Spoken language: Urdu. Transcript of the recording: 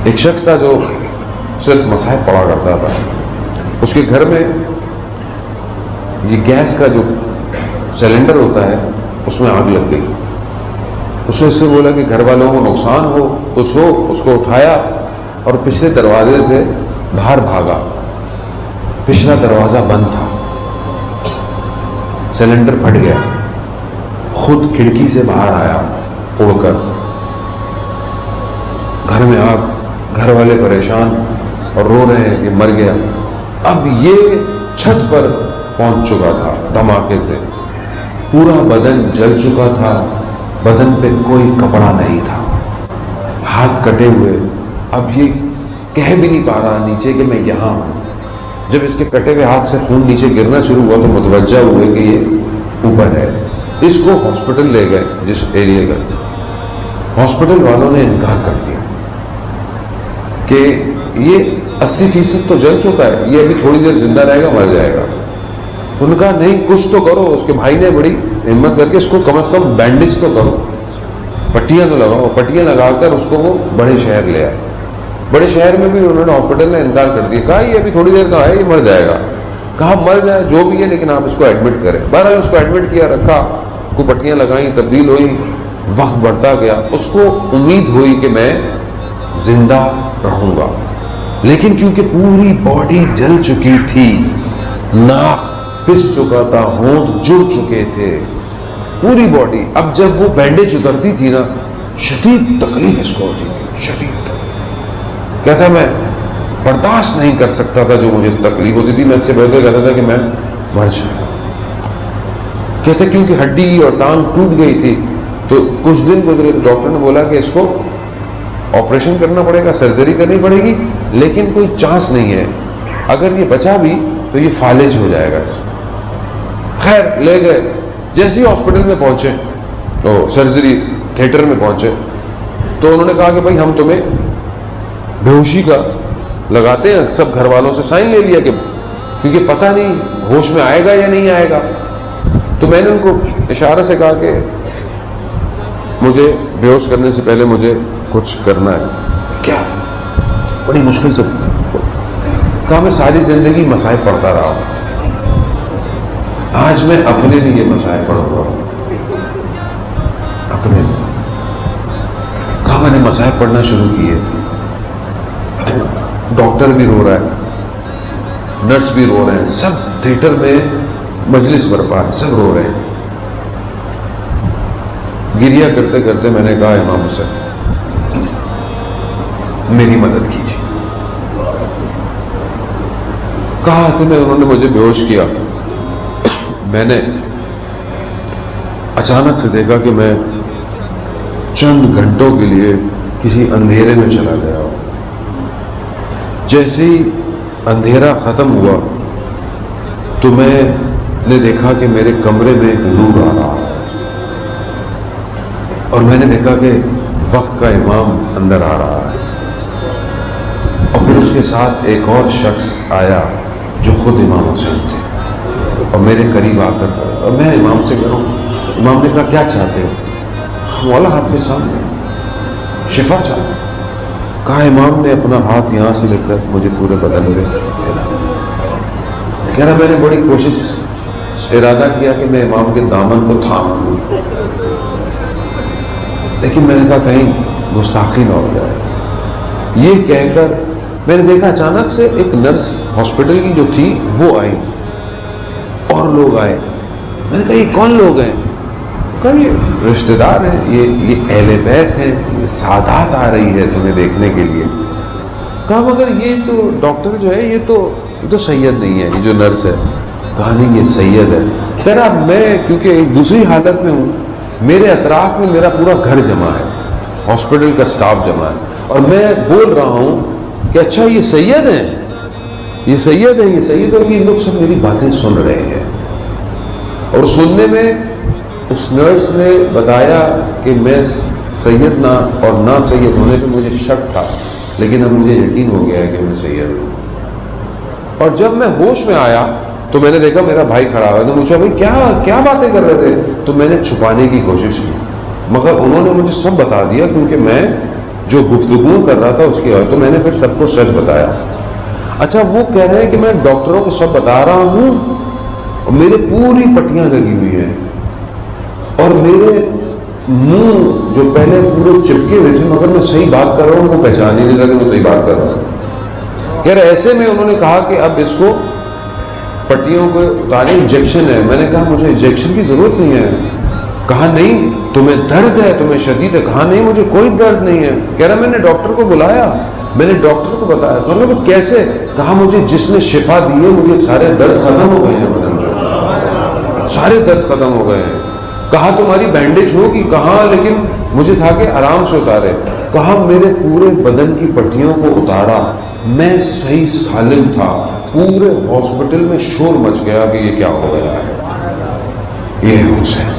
ایک شخص تھا جو صرف مصاحف پڑھا کرتا تھا. اس کے گھر میں یہ گیس کا جو سلنڈر ہوتا ہے اس میں آگ لگ گئی. اس نے اس سے بولا کہ گھر والوں کو نقصان ہو کچھ ہو. اس کو اٹھایا اور پچھلے دروازے سے باہر بھاگا. پچھلا دروازہ بند تھا, سلنڈر پھٹ گیا. خود کھڑکی سے باہر آیا اڑ کر. گھر میں آگ, گھر والے پریشان اور رو رہے ہیں کہ مر گیا. اب یہ چھت پر پہنچ چکا تھا دھماکے سے, پورا بدن جل چکا تھا, بدن پہ کوئی کپڑا نہیں تھا, ہاتھ کٹے ہوئے. اب یہ کہہ بھی نہیں پا رہا نیچے کہ میں یہاں ہوں. جب اس کے کٹے ہوئے ہاتھ سے خون نیچے گرنا شروع ہوا تو متوجہ ہوئے کہ یہ اوپر ہے. اس کو ہاسپٹل لے گئے جس ایریے کا. ہاسپٹل والوں نے انکار کر دیا کہ یہ 80% تو جل چکا ہے, یہ ابھی تھوڑی دیر زندہ رہے گا, مر جائے گا. انہوں نے کہا نہیں کچھ تو کرو. اس کے بھائی نے بڑی ہمت کر کے اس کو کم از کم بینڈیج تو کرو, پٹیاں تو لگاؤ. پٹیاں لگا کر اس کو وہ بڑے شہر لے آئے. بڑے شہر میں بھی انہوں نے ہاسپٹل نے انکار کر دیا, کہا یہ ابھی تھوڑی دیر کا ہے, یہ مر جائے گا. کہا مر جائے جو بھی ہے لیکن آپ اس کو ایڈمٹ کریں. بہرحال اس کو ایڈمٹ کیا, رکھا, اس کو پٹیاں لگائیں, تبدیل ہوئی. وقت بڑھتا گیا. اس کو امید ہوئی کہ میں زندہ رہوں گا, لیکن کیونکہ پوری باڈی جل چکی تھی, ناک پس چکا تھا, ہونٹ جڑ چکے تھے, پوری باڈی. اب جب وہ بینڈیج اترتی تھی نا, شدید تکلیف اس کو ہوتی تھی, شدید تکلیف. کہتا میں برداشت نہیں کر سکتا تھا جو مجھے تکلیف ہوتی تھی. میں اس سے بہتر کہتا تھا کہ میں مر جاؤں. کہتے کیونکہ ہڈی اور ٹانگ ٹوٹ گئی تھی تو کچھ دن گزرے تو ڈاکٹر نے بولا کہ اس کو آپریشن کرنا پڑے گا, سرجری کرنی پڑے گی, لیکن کوئی چانس نہیں ہے. اگر یہ بچا بھی تو یہ فالج ہو جائے گا. خیر لے گئے. جیسے ہی ہاسپٹل میں پہنچے تو سرجری تھیٹر میں پہنچے تو انہوں نے کہا کہ بھائی ہم تمہیں بے ہوشی کا لگاتے ہیں. سب گھر والوں سے سائن لے لیا کہ کیونکہ پتہ نہیں ہوش میں آئے گا یا نہیں آئے گا. تو میں نے ان کو اشارے سے کہا کہ مجھے بے ہوش کرنے سے پہلے مجھے کچھ کرنا ہے. کیا؟ بڑی مشکل سے کہا میں ساری زندگی مصائب پڑھتا رہا ہوں, آج میں اپنے لیے مصائب پڑھ رہا ہوں, اپنے لیے. کہا میں نے مصائب پڑھنا شروع کیے. ڈاکٹر بھی رو رہا ہے, نرس بھی رو رہے ہیں, سب تھیٹر میں مجلس برپا ہے, سب رو رہے ہیں. گریا کرتے کرتے میں نے کہا امام حسین میری مدد کیجیے. کہا تو انہوں نے مجھے بے ہوش کیا. میں نے اچانک سے دیکھا کہ میں چند گھنٹوں کے لیے کسی اندھیرے میں چلا گیا ہوں. جیسے ہی اندھیرا ختم ہوا تو میں نے دیکھا کہ میرے کمرے میں نور آ رہا ہے, اور میں نے دیکھا کہ وقت کا امام اندر آ رہا ہے, اور پھر اس کے ساتھ ایک اور شخص آیا جو خود امام حسین تھے, اور میرے قریب آ کر, اور میں امام سے کروں. امام نے کہا کیا چاہتے ہو؟ مولا ہاتھ کے سامنے شفا چاہتے ہیں. کہا امام نے اپنا ہاتھ یہاں سے لے کر مجھے پورے بدن پہ کہہ رہا میں نے بڑی کوشش ارادہ کیا کہ میں امام کے دامن کو تھام لوں, لیکن میں نے کہا کہیں گستاخی نہ ہو جائے. یہ کہہ کر میں نے دیکھا اچانک سے ایک نرس ہاسپٹل کی جو تھی وہ آئی, اور لوگ آئے. میں نے کہا یہ کون لوگ ہیں؟ کہا یہ رشتہ دار ہیں, یہ اہل بیت ہیں, یہ سادات آ رہی ہے تمہیں دیکھنے کے لیے. کہا مگر یہ جو ڈاکٹر جو ہے یہ تو سید نہیں ہے, یہ جو نرس ہے. کہا نہیں یہ سید ہے. کہہ رہا میں کیونکہ ایک دوسری حالت میں ہوں, میرے اطراف میں میرا پورا گھر جمع ہے, ہاسپٹل کا سٹاف جمع ہے, اور میں بول رہا ہوں کہ اچھا یہ سید ہیں, یہ سید ہیں, یہ سید ہیں. یہ لوگ سب میری باتیں سن رہے ہیں, اور سننے میں اس نرس نے بتایا کہ میں سید نہ اور نہ سید ہونے پہ مجھے شک تھا, لیکن اب مجھے یقین ہو گیا ہے کہ میں سید ہوں. اور جب میں ہوش میں آیا تو میں نے دیکھا میرا بھائی کھڑا ہوا. تو پوچھا بھائی کیا باتیں کر رہے تھے؟ تو میں نے چھپانے کی کوشش کی, مگر انہوں نے مجھے سب بتا دیا, کیونکہ میں جو گفتگو کر رہا تھا اس کی، تو میں نے پھر سب کو سچ بتایا. اچھا وہ کہہ رہے ہیں کہ میں ڈاکٹروں کو سب بتا رہا ہوں اور میرے پوری پٹیاں لگی ہوئی ہیں اور میرے منہ جو پہلے پورے چپکے ہوئے تھے مگر میں صحیح بات کر رہا ہوں، وہ پہچان ہی نہیں لگا کہ میں صحیح بات کر رہا ہوں. کہہ رہے ایسے میں انہوں نے کہا کہ اب اس کو پٹیوں کو اتارے، انجیکشن ہے. میں نے کہا مجھے انجیکشن کی ضرورت نہیں ہے. کہا نہیں تمہیں درد ہے، تمہیں شدید ہے. کہا نہیں مجھے کوئی درد نہیں ہے. کہہ رہا میں نے ڈاکٹر کو بلایا، میں نے ڈاکٹر کو بتایا. کہا وہ کیسے؟ کہا مجھے جس نے شفا دی ہے مجھے سارے درد ختم ہو گئے ہیں، بدن سے سارے درد ختم ہو گئے ہیں. کہا تمہاری بینڈیج ہوگی؟ کہا لیکن مجھے تھا کہ آرام سے اتارے. کہا میرے پورے بدن کی پٹیوں کو اتارا، میں صحیح سالم تھا. پورے ہاسپٹل میں شور مچ گیا کہ یہ کیا ہو گیا ہے. یہ ہے حسین.